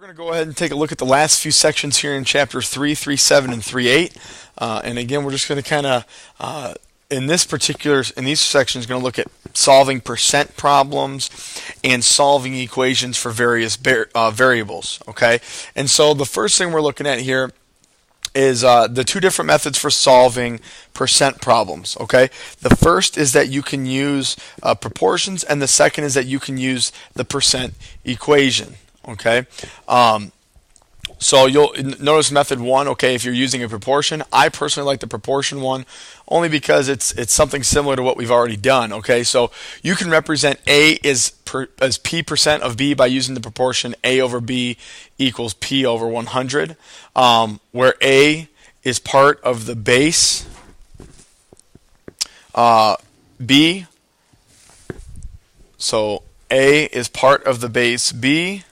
We're going to go ahead and take a look at the last few sections here in chapter 3, 3.7, and 3.8. And again, we're just going to kind of, in these sections, going to look at solving percent problems and solving equations for various variables. Okay, and so the first thing we're looking at here is the two different methods for solving percent problems. Okay, the first is that you can use proportions, and the second is that you can use the percent equation. Okay, so you'll notice method one. Okay, if you're using a proportion, I personally like the proportion one only because it's something similar to what we've already done. Okay, so you can represent A as P percent of B by using the proportion A over B equals P over 100, where A is part of the base B. So A is part of the base B,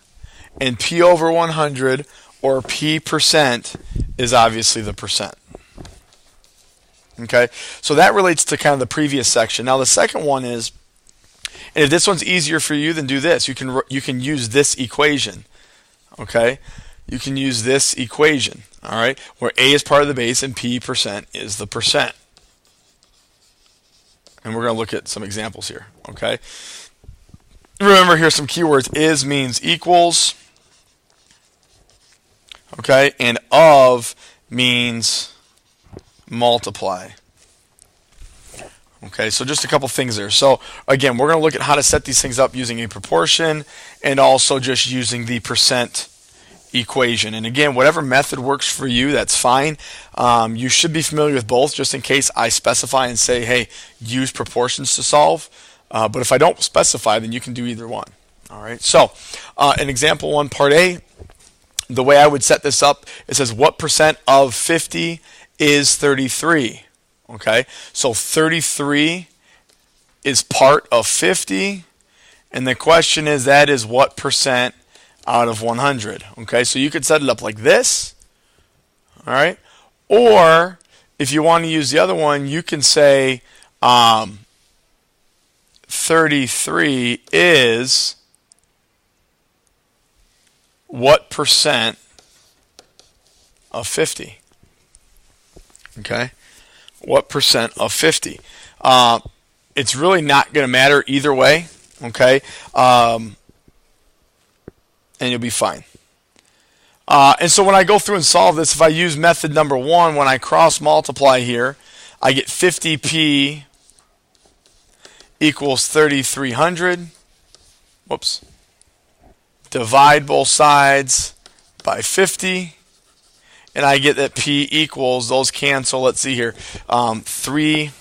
and P over 100, or P percent, is obviously the percent. Okay, so that relates to kind of the previous section. Now the second one is, and if this one's easier for you, then do this. You can use this equation. Okay, you can use this equation. All right, where A is part of the base and P percent is the percent. And we're going to look at some examples here. Okay, remember here some keywords. Is means equals. Okay, and of means multiply. Okay, so just a couple things there. So again, we're going to look at how to set these things up using a proportion and also just using the percent equation. And again, whatever method works for you, that's fine. You should be familiar with both, just in case I specify and say, hey, use proportions to solve. But if I don't specify, then you can do either one. All right, so in example 1, part A, the way I would set this up, it says what percent of 50 is 33? Okay, so 33 is part of 50, and the question is that is what percent out of 100? Okay, so you could set it up like this, all right, or if you want to use the other one, you can say 33 is what percent of 50? Okay, what percent of 50? It's really not going to matter either way. Okay, and you'll be fine. And so when I go through and solve this, if I use method number 1, when I cross multiply here, I get 50p equals 3,300. Whoops. Divide both sides by 50, and I get that P equals, those cancel, let's see here, 3,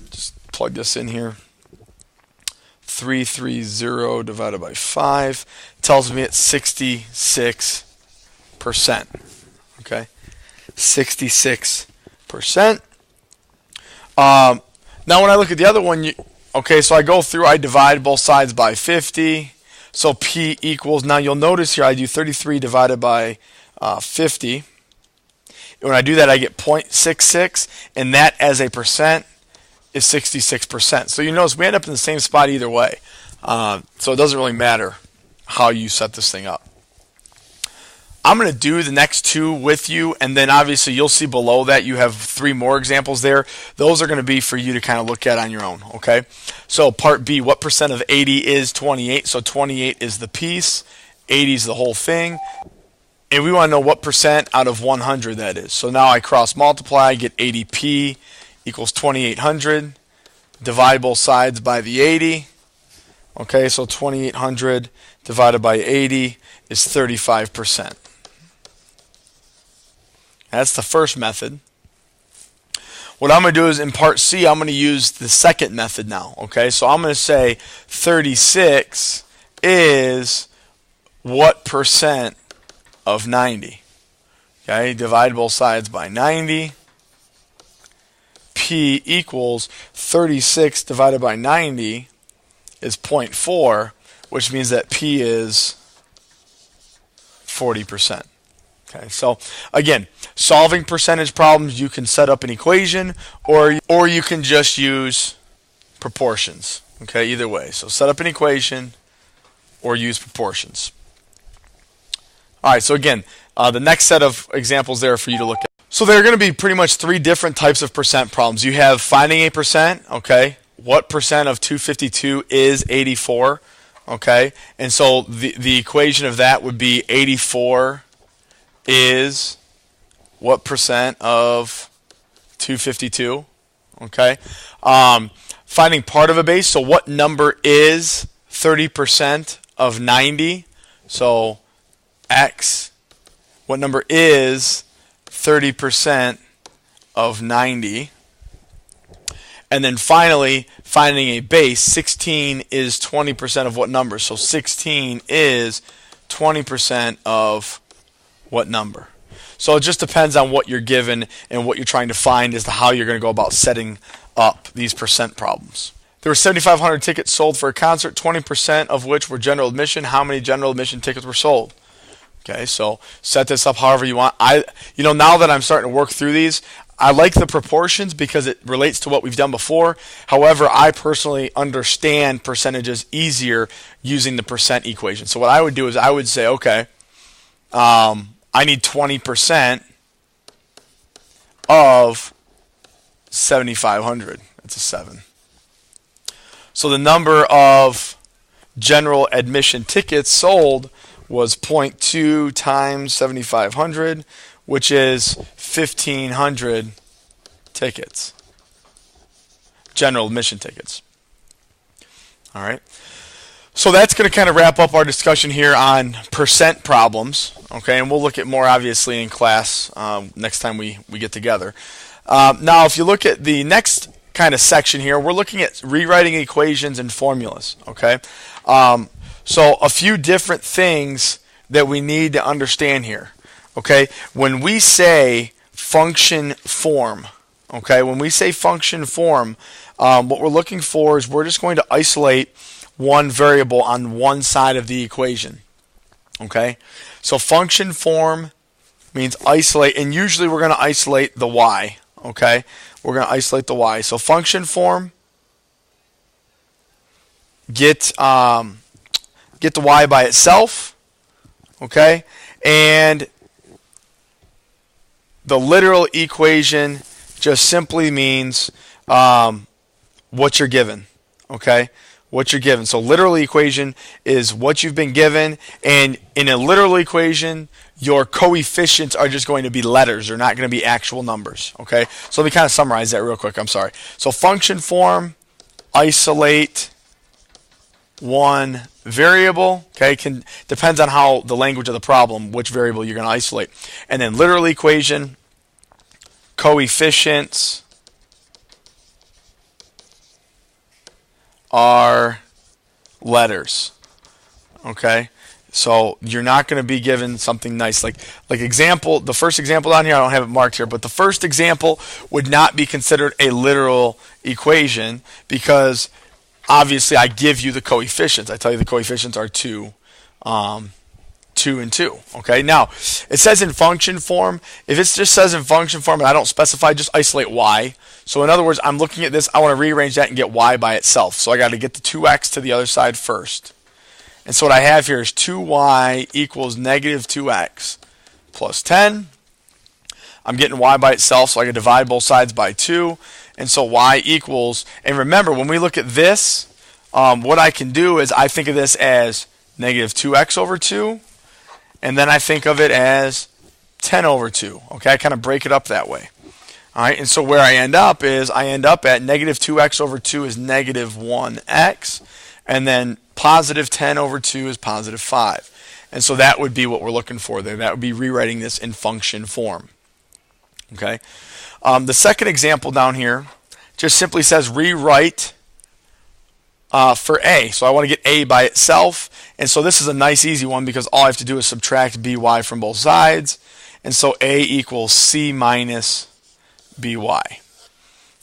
just plug this in here, 330 divided by 5 tells me it's 66%. Okay, 66%. Now when I look at the other one, okay, so I go through, I divide both sides by 50. So P equals, now you'll notice here I do 33 divided by 50. And when I do that, I get 0.66, and that as a percent is 66%. So you notice we end up in the same spot either way. So it doesn't really matter how you set this thing up. I'm going to do the next two with you, and then obviously you'll see below that you have 3 more examples there. Those are going to be for you to kind of look at on your own, okay? So part B, what percent of 80 is 28? So 28 is the piece, 80 is the whole thing, and we want to know what percent out of 100 that is. So now I cross multiply, I get 80p equals 2,800, divide both sides by the 80, okay? So 2,800 divided by 80 is 35%. That's the first method. What I'm going to do is in part C, I'm going to use the second method now. Okay, so I'm going to say 36 is what percent of 90? Okay, divide both sides by 90. P equals 36 divided by 90 is 0.4, which means that P is 40%. Okay, so again, solving percentage problems, you can set up an equation, or you can just use proportions. Okay, either way. So set up an equation or use proportions. All right, so again, the next set of examples there for you to look at. So there are going to be pretty much three different types of percent problems. You have finding a percent, okay? What percent of 252 is 84, okay? And so the equation of that would be 84 is what percent of 252, okay? Finding part of a base, so what number is 30% of 90? So x, what number is 30% of 90? And then finally, finding a base, 16 is 20% of what number? So 16 is 20% of what number? So it just depends on what you're given and what you're trying to find as to how you're going to go about setting up these percent problems. There were 7,500 tickets sold for a concert, 20% of which were general admission. How many general admission tickets were sold? Okay, so set this up however you want. Now that I'm starting to work through these, I like the proportions because it relates to what we've done before. However, I personally understand percentages easier using the percent equation. So what I would do is I would say, okay, I need 20% of 7,500. That's a 7. So the number of general admission tickets sold was 0.2 times 7,500, which is 1,500 tickets. General admission tickets. All right. So that's going to kind of wrap up our discussion here on percent problems. Okay, and we'll look at more obviously in class next time we get together. Now, if you look at the next kind of section here, we're looking at rewriting equations and formulas. Okay. So a few different things that we need to understand here. Okay, when we say function form, what we're looking for is we're just going to isolate one variable on one side of the equation. Okay, so function form means isolate, and usually we're going to isolate the y. Okay, we're going to isolate the y. So function form, get the y by itself. Okay, and the literal equation just simply means what you're given. Okay, what you're given. So literal equation is what you've been given, and in a literal equation, your coefficients are just going to be letters. They're not going to be actual numbers. Okay, so let me kind of summarize that real quick. I'm sorry. So function form, isolate one variable. Okay, depends on how the language of the problem, which variable you're going to isolate. And then literal equation, coefficients are letters. Okay, so you're not going to be given something nice like example. The first example down here, I don't have it marked here, but the first example would not be considered a literal equation because obviously I give you the coefficients. I tell you the coefficients are 2 and 2. Okay, now it says in function form. If it just says in function form and I don't specify, just isolate y. So in other words, I'm looking at this, I want to rearrange that and get y by itself. So I got to get the 2x to the other side first. And so what I have here is 2y equals negative 2x plus 10. I'm getting y by itself, so I can divide both sides by 2. And so y equals, and remember, when we look at this, what I can do is I think of this as negative 2x over 2, and then I think of it as 10 over 2. Okay, I kind of break it up that way. All right, and so where I end up is I end up at negative 2x over 2 is negative 1x, and then positive 10 over 2 is positive 5. And so that would be what we're looking for there. That would be rewriting this in function form. Okay. The second example down here just simply says rewrite for a. So I want to get a by itself. And so this is a nice easy one because all I have to do is subtract by from both sides. And so a equals c minus by.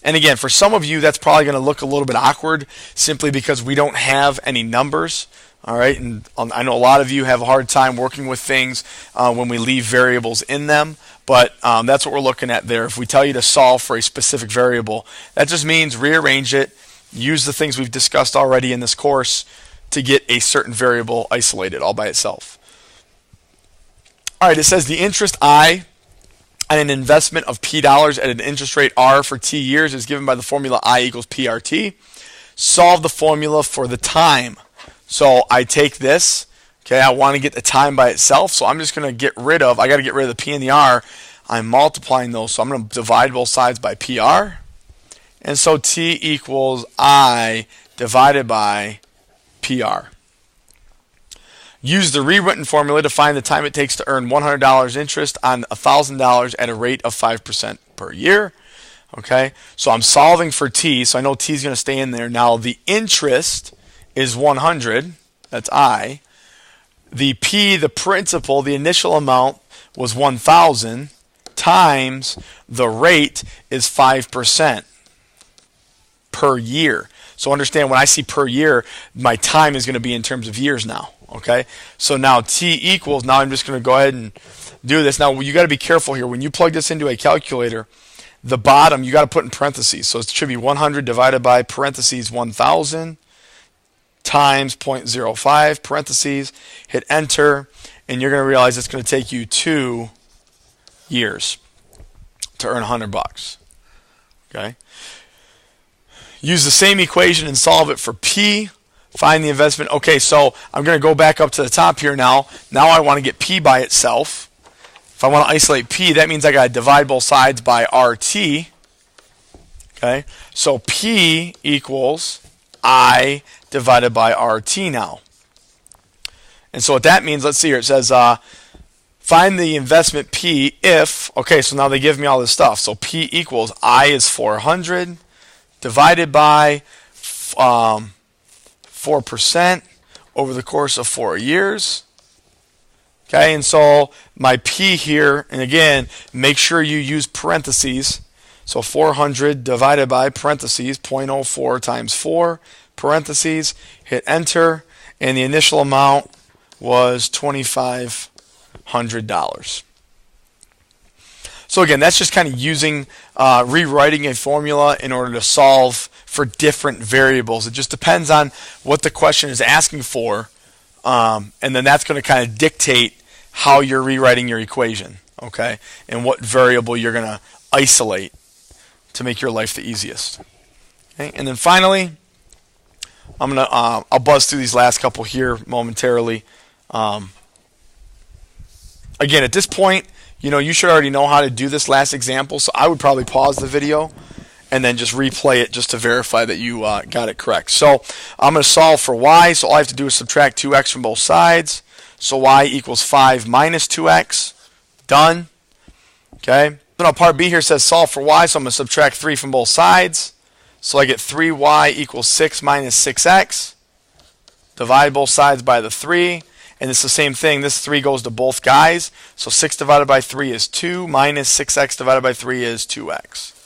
And again, for some of you, that's probably going to look a little bit awkward simply because we don't have any numbers. All right, and I know a lot of you have a hard time working with things when we leave variables in them, but that's what we're looking at there. If we tell you to solve for a specific variable, that just means rearrange it, use the things we've discussed already in this course to get a certain variable isolated all by itself. All right, it says the interest I on an investment of P dollars at an interest rate R for T years is given by the formula I equals PRT. Solve the formula for the time. So I take this, okay, I want to get the time by itself, so I'm just going to get rid of, I got to get rid of the P and the R. I'm multiplying those, so I'm going to divide both sides by PR. And so T equals I divided by PR. Use the rewritten formula to find the time it takes to earn $100 interest on $1,000 at a rate of 5% per year. Okay, so I'm solving for T, so I know T is going to stay in there. Now the interest is 100, that's I. The P, the principal, the initial amount was 1,000 times the rate is 5% per year. So understand, when I see per year, my time is going to be in terms of years now. Okay, so now T equals, now I'm just going to go ahead and do this. Now you got to be careful here. When you plug this into a calculator, the bottom you got to put in parentheses. So it should be 100 divided by parentheses 1,000 times 0.05 parentheses. Hit enter, and you're going to realize it's going to take you 2 years to earn $100. Okay. Use the same equation and solve it for P. Find the investment. Okay, so I'm going to go back up to the top here now. Now I want to get P by itself. If I want to isolate P, that means I got to divide both sides by RT. Okay, so P equals I divided by RT now. And so what that means, let's see here. It says find the investment P if, okay, so now they give me all this stuff. So P equals I is 400 divided by 4% over the course of 4 years. Okay, and so my P here, and again, make sure you use parentheses. So 400 divided by parentheses 0.04 times 4 parentheses. Hit enter, and the initial amount was $2,500. So again, that's just kind of using rewriting a formula in order to solve for different variables. It just depends on what the question is asking for, and then that's going to kind of dictate how you're rewriting your equation, okay, and what variable you're going to isolate to make your life the easiest. Okay, and then finally, I'll buzz through these last couple here momentarily. Again, at this point, you should already know how to do this last example, so I would probably pause the video and then just replay it just to verify that you got it correct. So I'm going to solve for y, so all I have to do is subtract 2x from both sides. So y equals 5 minus 2x. Done. Okay. So now part B here says solve for y, so I'm going to subtract 3 from both sides. So I get 3y equals 6 minus 6x. Divide both sides by the 3. And it's the same thing. This 3 goes to both guys. So 6 divided by 3 is 2 minus 6x divided by 3 is 2x.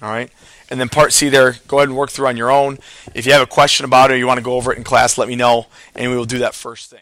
All right. And then part C there, go ahead and work through on your own. If you have a question about it or you want to go over it in class, let me know, and we will do that first thing.